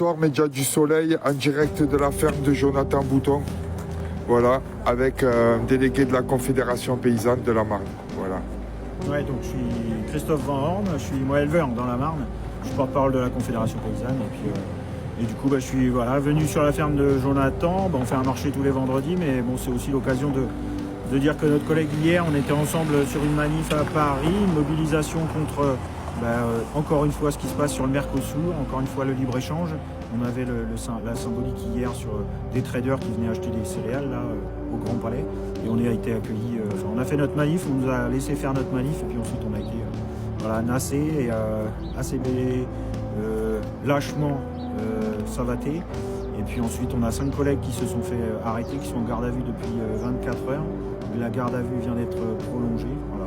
Bonsoir, Média du Soleil, en direct de la ferme de Jonathan Bouton. Voilà, avec un délégué de la Confédération paysanne de la Marne. Voilà. Ouais, donc je suis Christophe Van Horn, je suis moi éleveur dans la Marne. Je suis porte-parole de la Confédération paysanne et du coup je suis venu sur la ferme de Jonathan. On fait un marché tous les vendredis, mais bon, c'est aussi l'occasion de dire que notre collègue hier, on était ensemble sur une manif à Paris, une mobilisation contre encore une fois ce qui se passe sur le Mercosur, encore une fois le libre-échange. On avait la symbolique hier sur des traders qui venaient acheter des céréales là, au Grand Palais. Et on a été accueillis, on a fait notre manif, on nous a laissé faire notre manif et puis ensuite on a été nassé et assez lâchement savaté. Et puis ensuite on a 5 collègues qui se sont fait arrêter, qui sont en garde à vue depuis 24 heures. La garde à vue vient d'être prolongée. Voilà,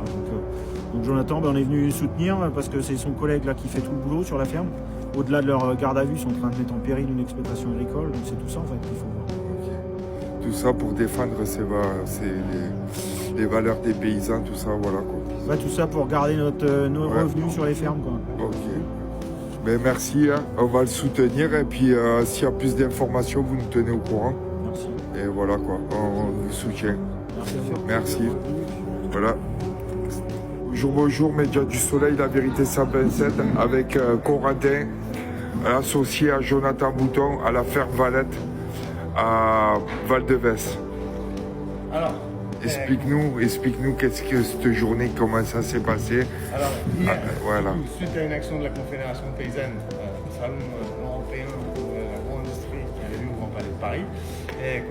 donc Jonathan, on est venu soutenir parce que c'est son collègue là qui fait tout le boulot sur la ferme. Au-delà de leur garde à vue, ils sont en train de mettre en péril une exploitation agricole. Donc c'est tout ça en fait qu'il faut voir. Okay. Tout ça pour défendre les valeurs des paysans, tout ça, voilà quoi. Tout ça pour garder nos revenus sur les fermes, quoi. Ok. Mais merci, hein. On va le soutenir et puis s'il y a plus d'informations, vous nous tenez au courant. Merci. Et voilà quoi, on vous soutient. Merci. Voilà. Bonjour, Média du Soleil, La Vérité 127, avec Corentin, associé à Jonathan Bouton, à la ferme Valette, à Val-de-Vesse. Alors, explique-nous qu'est-ce que cette journée, comment ça s'est passé. Alors, hier, voilà. Suite à une action de la Confédération paysanne, au salon européen de l'agro-industrie qui avait lieu au Grand Palais de Paris, et une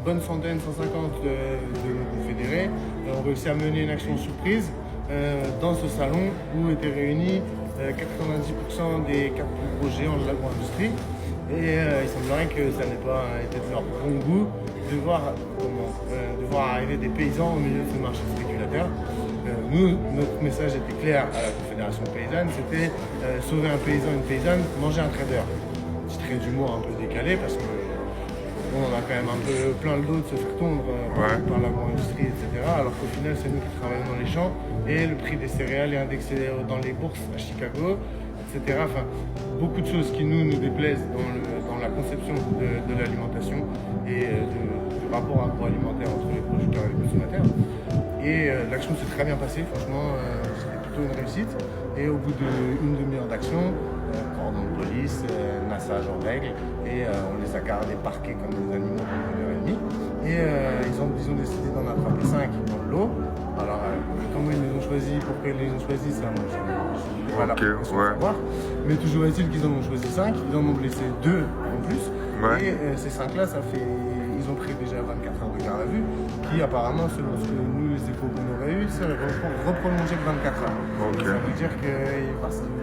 bonne centaine, 150 de confédérés ont réussi à mener une action surprise dans ce salon où étaient réunis 90% des capitaux géants de l'agro-industrie. Et il semblerait que ça n'ait pas été de leur bon goût de voir arriver des paysans au milieu de ce marché spéculateur. Nous, notre message était clair à la Confédération paysanne, c'était sauver un paysan, une paysanne, manger un trader. Petit trait d'humour un peu décalé parce que on en a quand même un peu plein le dos de se faire tondre par l'agro-industrie, etc. Alors qu'au final, c'est nous qui travaillons dans les champs et le prix des céréales est indexé dans les bourses à Chicago, etc. Enfin, beaucoup de choses qui nous déplaisent dans la conception de l'alimentation et du rapport agroalimentaire entre les producteurs et les consommateurs. Et l'action s'est très bien passée, franchement, c'était plutôt une réussite. Et au bout d'une demi-heure d'action, cordon de police, massage en règle, et on les a gardés parqués comme des animaux pendant 1h30. Et ils ont décidé d'en attraper 5 dans le lot. Alors, comment ils les ont choisis, pourquoi ils les ont choisis, ça, moi, je n'ai pas la prétention de savoir. Mais toujours est-il qu'ils en ont choisi 5, ils en ont blessé 2 en plus. Et ces 5-là, ils ont pris déjà 24 heures de garde à vue, qui apparemment, selon ce que nous, les échos qu'on aurait eu, ça reprolongé de 24 heures. Ça veut dire que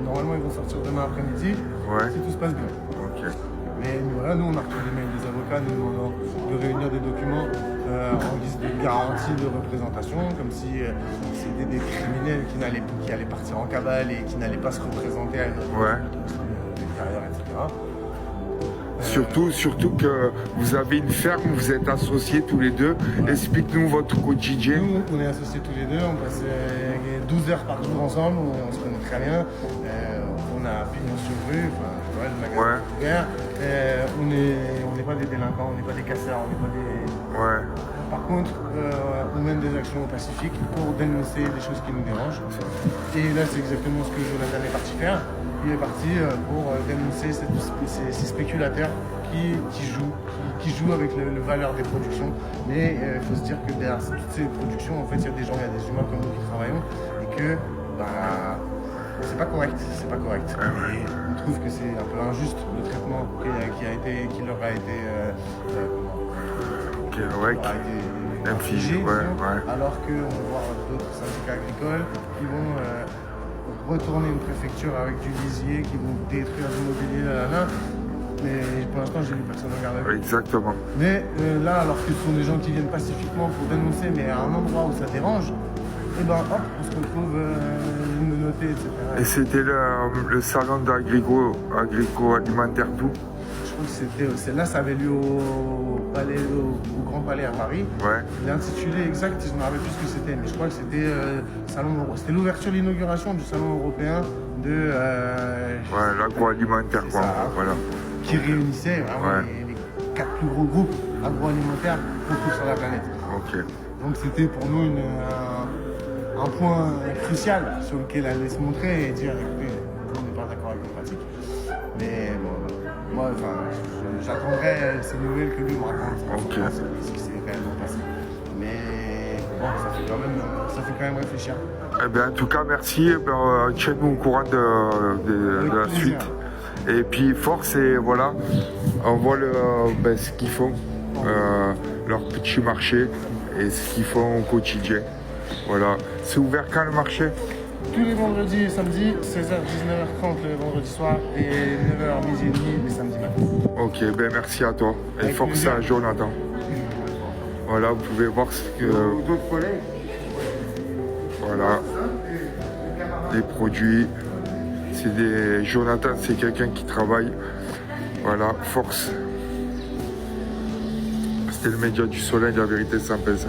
normalement, ils vont sortir demain après-midi, si tout se passe bien. Mais voilà, nous, on a reçu des mails des avocats nous demandant de réunir des documents en guise de garantie de représentation, comme si c'était des criminels qui allaient partir en cabale et qui n'allaient pas se représenter à une autre carrière, etc. Surtout que vous avez une ferme, vous êtes associés tous les deux. Explique-nous votre quotidien. Nous, on est associés tous les deux, on passe 12 heures par jour ensemble, on se connaît très bien. On a pignon sur rue, le magasin est ouvert. On n'est pas des délinquants, on n'est pas des casseurs, on n'est pas des... Par contre, on mène des actions pacifiques pour dénoncer des choses qui nous dérangent. Et là, c'est exactement ce que Jonathan est parti faire. Il est parti pour dénoncer ces spéculateurs qui jouent avec la valeur des productions. Mais il faut se dire que derrière toutes ces productions, en fait, il y a des gens, il y a des humains comme nous qui travaillons et que c'est pas correct. Et on trouve que c'est un peu injuste le traitement qui leur a été infligé, alors qu'on va voir d'autres syndicats agricoles qui vont retourner une préfecture avec du lisier, qui vont détruire l'immobilier, mais pour l'instant j'ai vu personne en garde à vue. Exactement. Mais là, alors que ce sont des gens qui viennent pacifiquement pour dénoncer, mais à un endroit où ça dérange, et hop, on se retrouve menotté, etc. Et c'était le salon d'agrico-alimentaire d'où? Je crois que celle-là, ça avait lieu au Grand Palais à Paris. Ouais. L'intitulé exact, je ne me rappelle plus ce que c'était, mais je crois que c'était c'était l'ouverture, l'inauguration du salon européen de l'agroalimentaire, quoi. ça. Voilà. Qui réunissait vraiment Ouais. les 4 plus gros groupes agroalimentaires partout sur la planète. Ok. Donc c'était pour nous un point crucial sur lequel elle allait se montrer et dire écoutez, on n'est pas d'accord avec nos pratiques. Mais bon, moi, j'attendrai ces nouvelles que lui me raconte. Ok. Ce qui s'est réellement passé. Mais bon, ça fait quand même réfléchir. Eh bien, en tout cas, merci. Tiens-nous au courant de la plaisir. suite. Et puis, force, et voilà, on voit ce qu'ils font, leur petit marché et ce qu'ils font au quotidien. Voilà. C'est ouvert quand le marché? Tous les vendredis et samedis, 16h-19h30 le vendredi soir et 9h midi et demi les samedis matin. Ok, ben merci à toi. Et Avec force plaisir. à Jonathan. Voilà, vous pouvez voir ce que. D'autres collègues. Voilà. Les produits. Jonathan, c'est quelqu'un qui travaille. Voilà, force. C'était le média du soleil, la vérité sans pincettes.